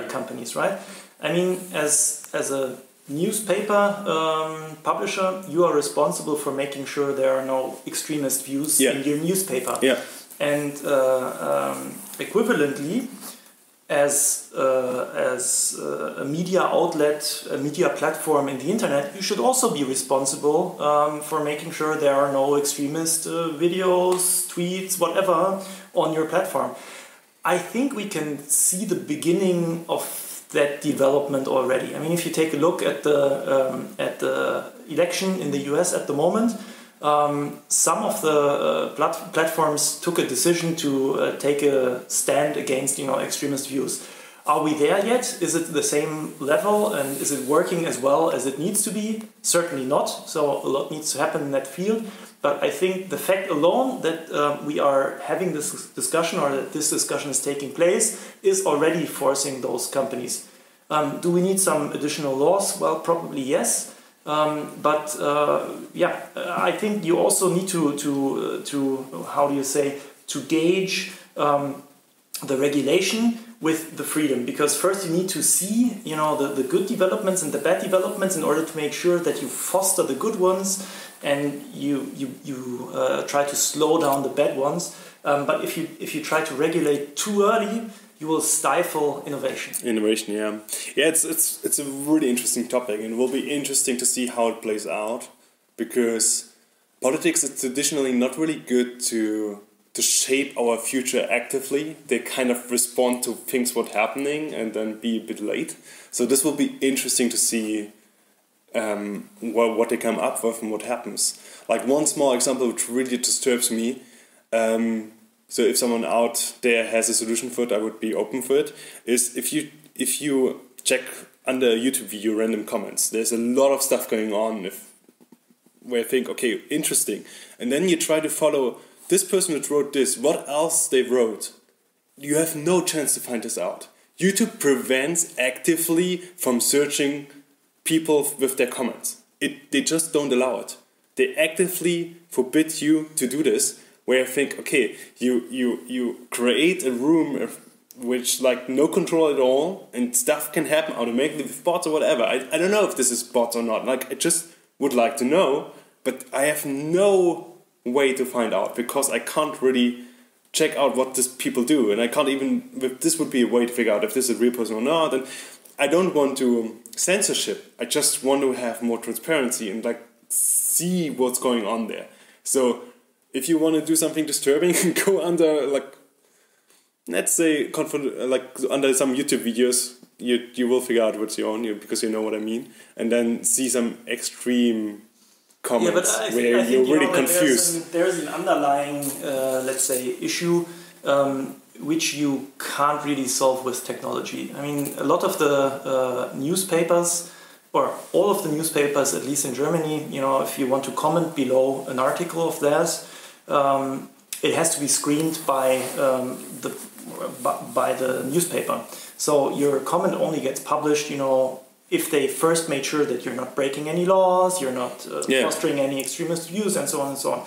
companies, right? I mean, as a newspaper publisher, you are responsible for making sure there are no extremist views in your newspaper. Yeah. And equivalently, as a media outlet, a media platform in the internet, you should also be responsible for making sure there are no extremist videos, tweets, whatever on your platform. I think we can see the beginning of that development already. I mean, if you take a look at the election in the US at the moment, some of the platforms took a decision to take a stand against, extremist views. Are we there yet? Is it the same level, and is it working as well as it needs to be? Certainly not. So a lot needs to happen in that field. But I think the fact alone that we are having this discussion, or that this discussion is taking place, is already forcing those companies. Do we need some additional laws? Well, probably yes. But I think you also need to how do you say, to gauge the regulation with the freedom, because first you need to see the good developments and the bad developments in order to make sure that you foster the good ones and you try to slow down the bad ones. But if you try to regulate too early, you will stifle innovation. Yeah. It's a really interesting topic, and it will be interesting to see how it plays out, because politics is traditionally not really good to shape our future actively. They kind of respond to things what's happening and then be a bit late. So this will be interesting to see what they come up with and what happens. Like one small example which really disturbs me. So if someone out there has a solution for it, I would be open for it. Is if you check under a YouTube video random comments, there's a lot of stuff going on where you think, okay, interesting, and then you try to follow this person that wrote this, what else they wrote. You have no chance to find this out. YouTube prevents actively from searching people with their comments. They just don't allow it. They actively forbid you to do this, where I think, okay, you create a room which like no control at all, and stuff can happen automatically with bots or whatever. I don't know if this is bots or not. Like, I just would like to know, but I have no way to find out, because I can't really check out what these people do, and I can't even, if this would be a way to figure out if this is a real person or not. And I don't want to censorship. I just want to have more transparency and like see what's going on there. So if you want to do something disturbing, go under, like, let's say, under some YouTube videos, you will figure out what's your own, because you know what I mean, and then see some extreme comments where you're really confused. There's an underlying, let's say, issue which you can't really solve with technology. I mean, a lot of the newspapers, or all of the newspapers, at least in Germany, if you want to comment below an article of theirs, it has to be screened by the newspaper. So your comment only gets published, if they first made sure that you're not breaking any laws, you're not fostering any extremist views, and so on and so on.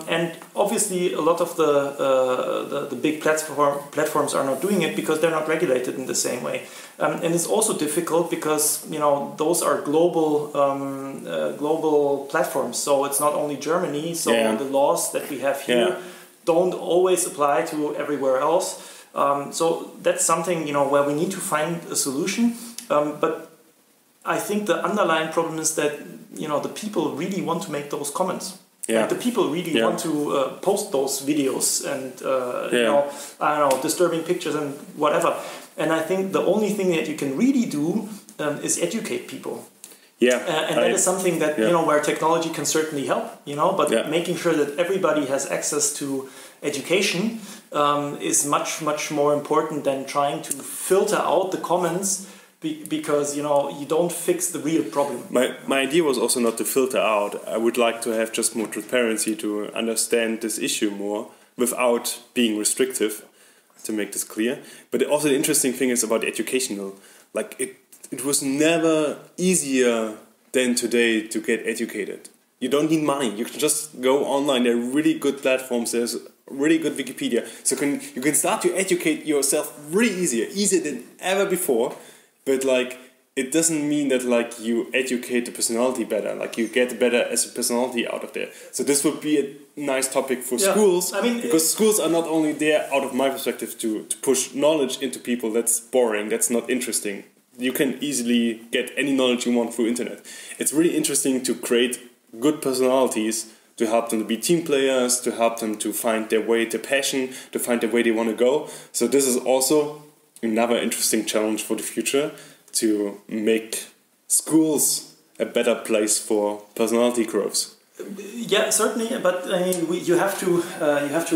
And obviously, a lot of the big platforms are not doing it because they're not regulated in the same way. And it's also difficult because those are global platforms. So it's not only Germany. So the laws that we have here don't always apply to everywhere else. So that's something where we need to find a solution. But I think the underlying problem is that the people really want to make those comments. Like the people really want to post those videos and I don't know, disturbing pictures and whatever. And I think the only thing that you can really do is educate people. And that is something that where technology can certainly help. But making sure that everybody has access to education is much more important than trying to filter out the comments. Because you don't fix the real problem. My idea was also not to filter out. I would like to have just more transparency to understand this issue more without being restrictive, to make this clear. But also the interesting thing is about educational. Like it was never easier than today to get educated. You don't need money. You can just go online. There are really good platforms. There's really good Wikipedia. So you can start to educate yourself really easier than ever before. But it doesn't mean that you educate the personality better, you get better as a personality out of there. So this would be a nice topic for schools, because schools are not only there, out of my perspective, to push knowledge into people. That's boring, that's not interesting. You can easily get any knowledge you want through internet. It's really interesting to create good personalities, to help them to be team players, to help them to find their way, their passion, to find the way they want to go. So this is also another interesting challenge for the future, to make schools a better place for personality growth. Yeah, certainly. But you have to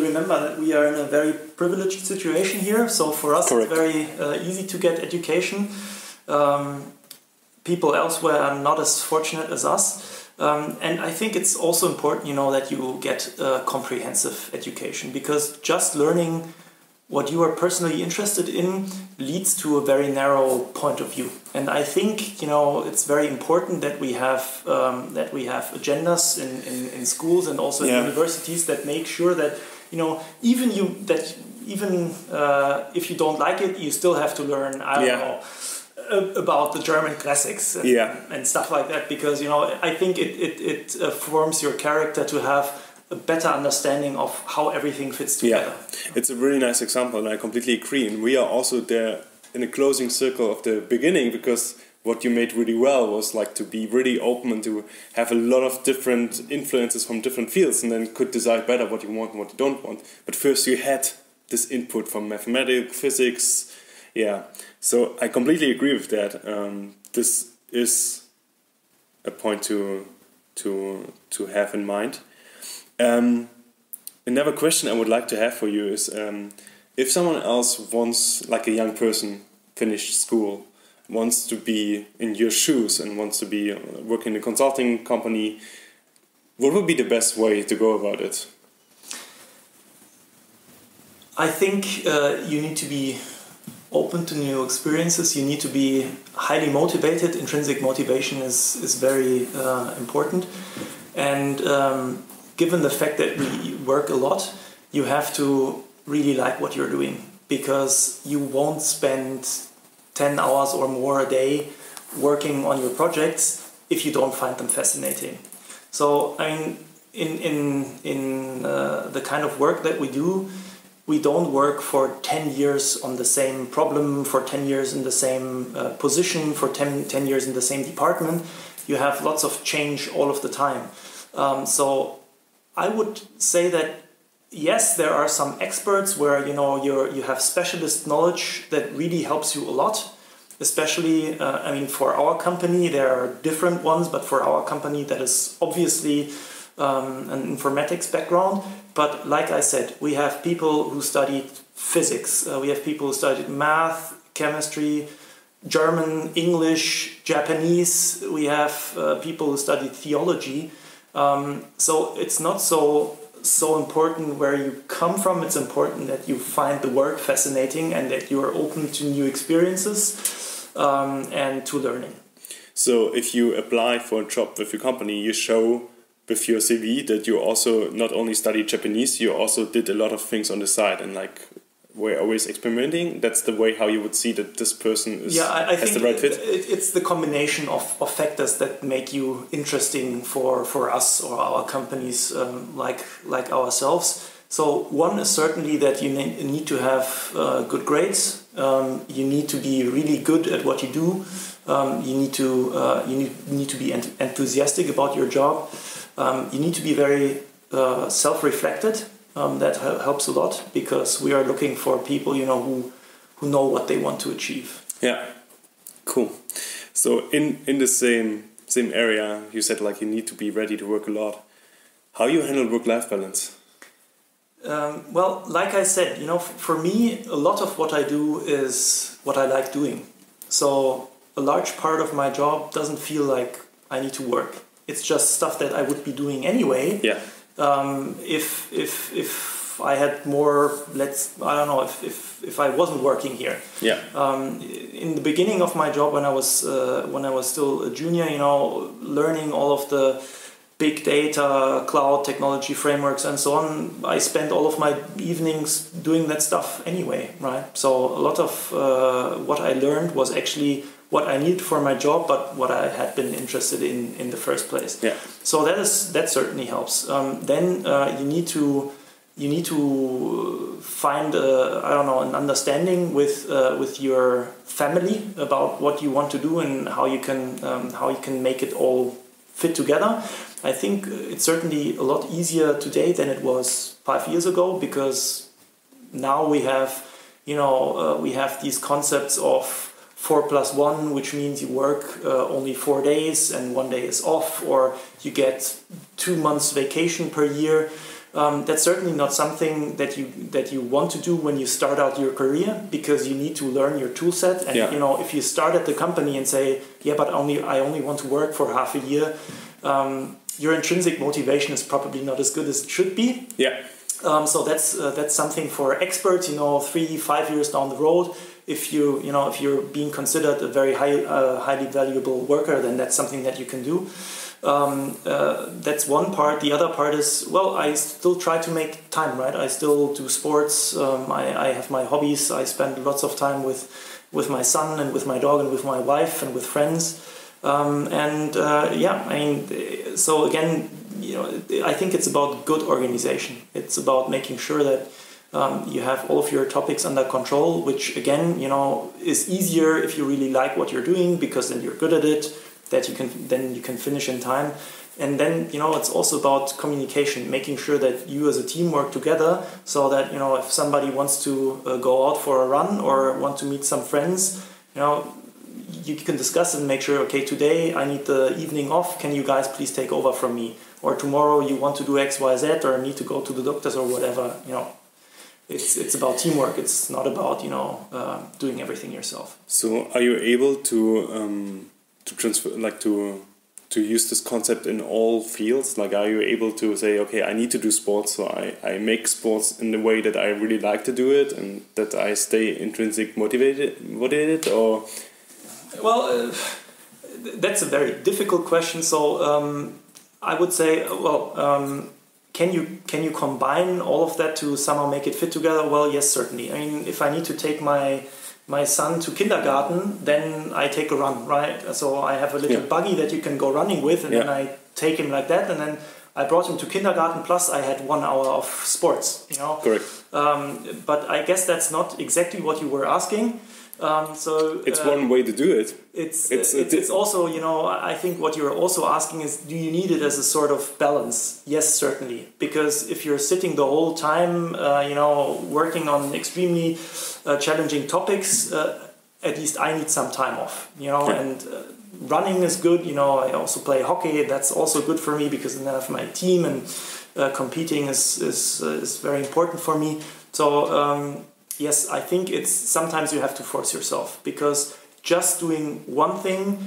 remember that we are in a very privileged situation here. So for us, it's very easy to get education. People elsewhere are not as fortunate as us. And I think it's also important, that you get comprehensive education, because just learning what you are personally interested in leads to a very narrow point of view. And I think it's very important that we have agendas in schools and also in universities that make sure that even if you don't like it, you still have to learn about the German classics and stuff like that, because I think it forms your character to have a better understanding of how everything fits together. It's a really nice example, and I completely agree. And we are also there in a closing circle of the beginning, because what you made really well was to be really open and to have a lot of different influences from different fields, and then could decide better what you want and what you don't want. But first you had this input from mathematics, physics. So I completely agree with that. This is a point to have in mind. Another question I would like to have for you is, if someone else wants, a young person, finished school, wants to be in your shoes and wants to be working in a consulting company, what would be the best way to go about it? I think you need to be open to new experiences. You need to be highly motivated. Intrinsic motivation is very important. And given the fact that we work a lot, you have to really like what you're doing, because you won't spend 10 hours or more a day working on your projects if you don't find them fascinating. So, in the kind of work that we do, we don't work for 10 years on the same problem, for 10 years in the same position, for 10 years in the same department. You have lots of change all of the time. So I would say that yes, there are some experts where you have specialist knowledge that really helps you a lot. Especially, for our company, there are different ones, but for our company, that is obviously an informatics background. But like I said, we have people who studied physics, we have people who studied math, chemistry, German, English, Japanese. We have people who studied theology. So it's not so important where you come from. It's important that you find the work fascinating and that you are open to new experiences. and to learning. So if you apply for a job with your company, you show with your CV that you also not only studied Japanese, you also did a lot of things on the side and like were always experimenting. That's the way how you would see that this person is I has think the right fit. It's the combination of factors that make you interesting for us or our companies like ourselves. So one is certainly that you need to have good grades. You need to be really good at what you do. You need to be enthusiastic about your job. You need to be very self-reflected. That helps a lot because we are looking for people, who know what they want to achieve. Yeah, cool. So in the same area, you said like you need to be ready to work a lot. How you handle work-life balance? Well, like I said, for me, a lot of what I do is what I like doing. So a large part of my job doesn't feel like I need to work. It's just stuff that I would be doing anyway. Yeah. If I had more, if I wasn't working here. Yeah. In the beginning of my job, when I was still a junior, learning all of the big data, cloud technology frameworks, and so on, I spent all of my evenings doing that stuff anyway, right? So a lot of what I learned was actually what I needed for my job, but what I had been interested in the first place. Yeah. So that certainly helps. Then you need to find an understanding with your family about what you want to do and how you can make it all fit together. I think it's certainly a lot easier today than it was 5 years ago because now we have these concepts of 4+1, which means you work only 4 days and 1 day is off, or you get 2 months vacation per year. That's certainly not something that you want to do when you start out your career because you need to learn your tool set. And if you start at the company and say, but I only want to work for half a year, your intrinsic motivation is probably not as good as it should be. Yeah. So that's something for experts. 3-5 years down the road, if you're being considered a very highly valuable worker, then that's something that you can do. That's one part. The other part is, I still try to make time, right? I still do sports. I have my hobbies. I spend lots of time with my son and with my dog and with my wife and with friends. So again, I think it's about good organization. It's about making sure that you have all of your topics under control, which again, is easier if you really like what you're doing because then you're good at it. That you can finish in time, and then it's also about communication, making sure that you as a team work together, so that if somebody wants to go out for a run or want to meet some friends, you can discuss and make sure, okay, today I need the evening off. Can you guys please take over from me? Or tomorrow you want to do X, Y, Z, or need to go to the doctors or whatever. It's about teamwork. It's not about doing everything yourself. So are you able to transfer, like to use this concept in all fields? Like, are you able to say, okay, I need to do sports, so I make sports in the way that I really like to do it, and that I stay intrinsic motivated, or? Well, that's a very difficult question. So I would say, can you combine all of that to somehow make it fit together? Well, yes, certainly. I mean, if I need to take my son to kindergarten, then I take a run, right? So I have a little buggy that you can go running with, and then I take him like that, and then I brought him to kindergarten, plus I had 1 hour of sports, Correct. But I guess that's not exactly what you were asking. So it's one way to do it. It's also, I think what you're also asking is, do you need it as a sort of balance? Yes, certainly. Because if you're sitting the whole time, working on extremely challenging topics, at least I need some time off, and running is good. I also play hockey. That's also good for me because then I have my team, and competing is very important for me. So, yes, I think it's sometimes you have to force yourself, because just doing one thing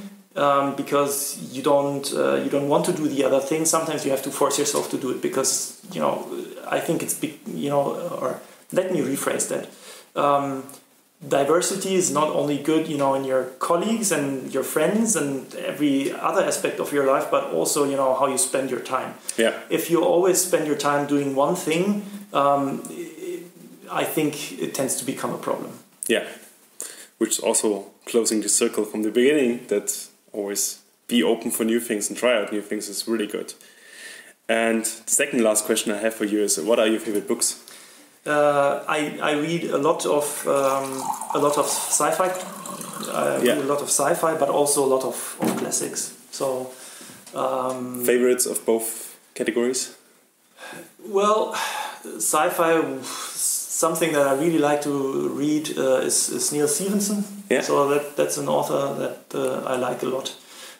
because you don't want to do the other thing. Sometimes you have to force yourself to do it because I think it's or let me rephrase that. diversity is not only good, in your colleagues and your friends and every other aspect of your life, but also, how you spend your time. Yeah. If you always spend your time doing one thing, I think it tends to become a problem. Yeah. Which is also closing the circle from the beginning, that always be open for new things and try out new things is really good. And the second last question I have for you is, what are your favorite books? I read a lot of sci-fi. Read a lot of sci-fi, but also a lot of classics. So favorites of both categories? Well, sci-fi. Something that I really like to read is Neil Stephenson. Yeah. So that's an author that I like a lot.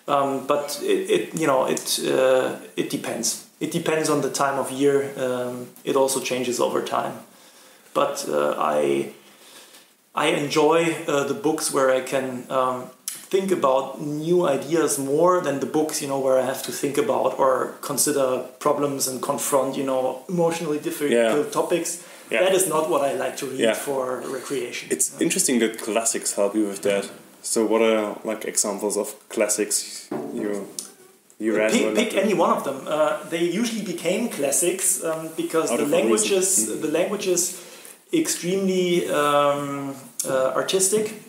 But it depends. It depends on the time of year. It also changes over time. But I enjoy the books where I can think about new ideas more than the books, where I have to think about or consider problems and confront, emotionally difficult topics. Yeah. That is not what I like to read for recreation. It's interesting that classics help you with that. So what are examples of classics you read? Pick any one of them. They usually became classics because the languages extremely artistic,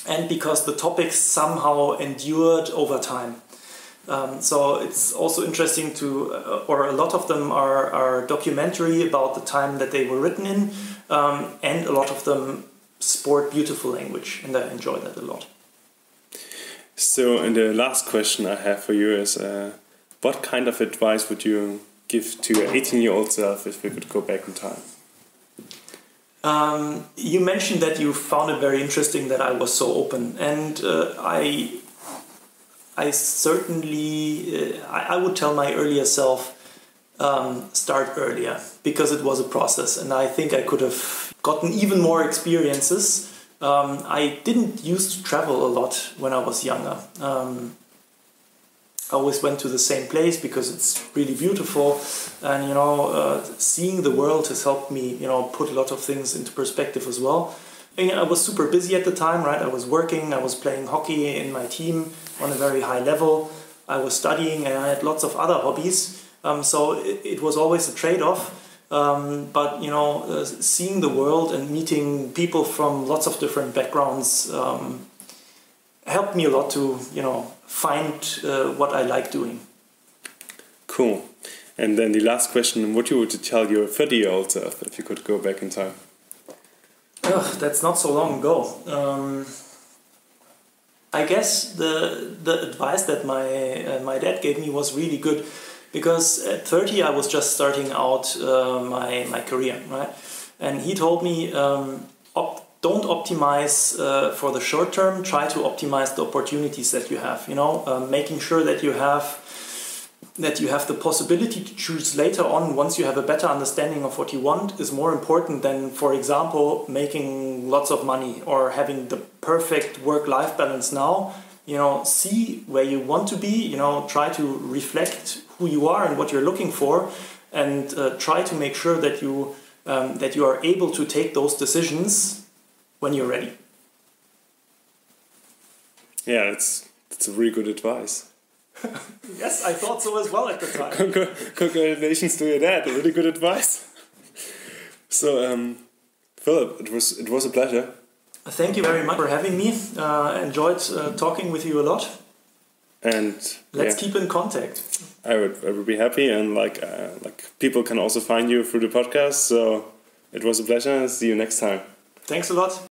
and because the topics somehow endured over time. So it's also interesting or a lot of them are documentary about the time that they were written in, and a lot of them sport beautiful language, and I enjoy that a lot. So, and the last question I have for you is, what kind of advice would you give to your 18-year-old self if we could go back in time? You mentioned that you found it very interesting that I was so open, and I certainly, I would tell my earlier self, start earlier, because it was a process, and I think I could have gotten even more experiences. I didn't used to travel a lot when I was younger. I always went to the same place because it's really beautiful, and seeing the world has helped me, put a lot of things into perspective as well. And I was super busy at the time, right? I was working, I was playing hockey in my team on a very high level. I was studying, and I had lots of other hobbies. So it was always a trade-off. But seeing the world and meeting people from lots of different backgrounds helped me a lot to find what I like doing. Cool. And then the last question: what you would tell your 30-year-old self if you could go back in time? That's not so long ago. I guess the advice that my dad gave me was really good. Because at 30 I was just starting out my career, right? And he told me, don't optimize for the short term, try to optimize the opportunities that you have, making sure that you have the possibility to choose later on once you have a better understanding of what you want is more important than, for example, making lots of money or having the perfect work-life balance now. See where you want to be, try to reflect who you are and what you're looking for, and try to make sure that you are able to take those decisions when you're ready. Yeah, that's a really good advice. Yes, I thought so as well at the time. Congratulations to your dad, really good advice. So, Philipp, it was a pleasure. Thank you very much for having me. I enjoyed talking with you a lot. And let's keep in contact. I would be happy, and people can also find you through the podcast. So it was a pleasure. See you next time. Thanks a lot.